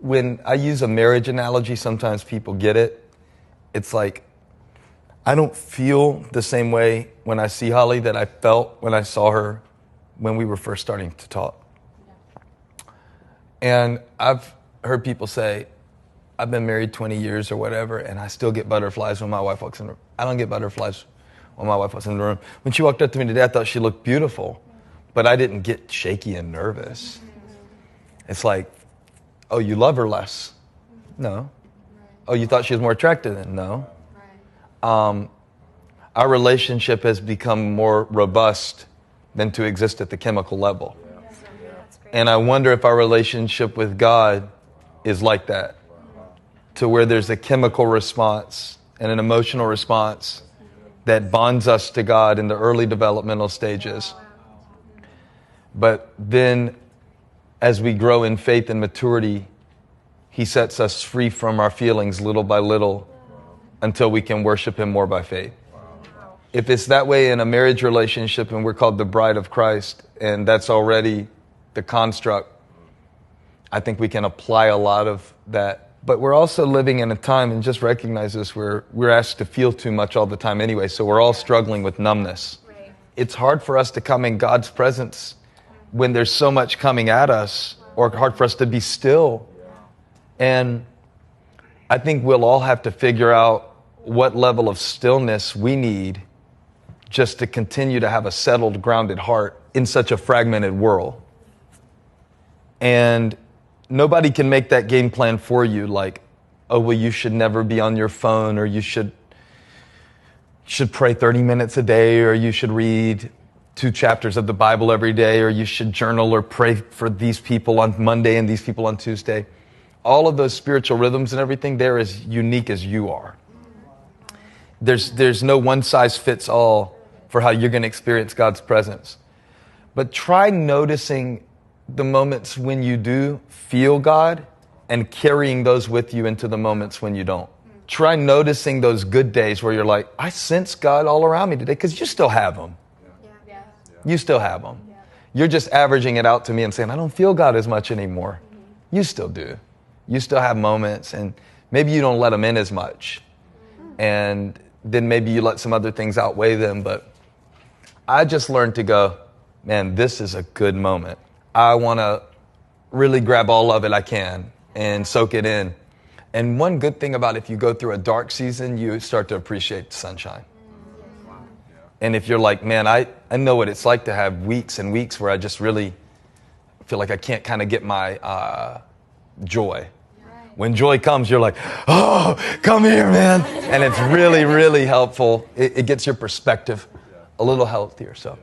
when I use a marriage analogy, sometimes people get it. It's like, I don't feel the same way when I see Holly that I felt when I saw her when we were first starting to talk. And I've heard people say, I've been married 20 years or whatever, and I still get butterflies when my wife walks in the room. I don't get butterflies when my wife walks in the room. When she walked up to me today, I thought she looked beautiful, but I didn't get shaky and nervous. It's like, oh, you love her less? No. Oh, you thought she was more attractive then? No. Our relationship has become more robust than to exist at the chemical level. And I wonder if our relationship with God is like that, to where there's a chemical response and an emotional response that bonds us to God in the early developmental stages. But then as we grow in faith and maturity, He sets us free from our feelings little by little until we can worship Him more by faith. If it's that way in a marriage relationship and we're called the bride of Christ, and that's already the construct, I think we can apply a lot of that. But we're also living in a time, and just recognize this, where we're asked to feel too much all the time anyway, so we're all struggling with numbness. Right. It's hard for us to come in God's presence when there's so much coming at us, or hard for us to be still. And I think we'll all have to figure out what level of stillness we need just to continue to have a settled, grounded heart in such a fragmented world. And nobody can make that game plan for you, like, oh, well, you should never be on your phone, or you should pray 30 minutes a day, or you should read 2 chapters of the Bible every day, or you should journal or pray for these people on Monday and these people on Tuesday. All of those spiritual rhythms and everything, they're as unique as you are. There's no one size fits all for how you're going to experience God's presence. But try noticing the moments when you do feel God and carrying those with you into the moments when you don't. Try noticing those good days where you're like, I sense God all around me today, because you still have Him. Yeah. You still have Him. Yeah. You're just averaging it out to me and saying, I don't feel God as much anymore. You still do. You still have moments, and maybe you don't let them in as much. And then maybe you let some other things outweigh them. But I just learned to go, man, this is a good moment. I want to really grab all of it I can and soak it in. And one good thing about if you go through a dark season, you start to appreciate the sunshine. And if you're like, man, I know what it's like to have weeks and weeks where I just really feel like I can't kind of get my joy. When joy comes, you're like, oh, come here, man. And it's really, really helpful. It gets your perspective a little healthier. So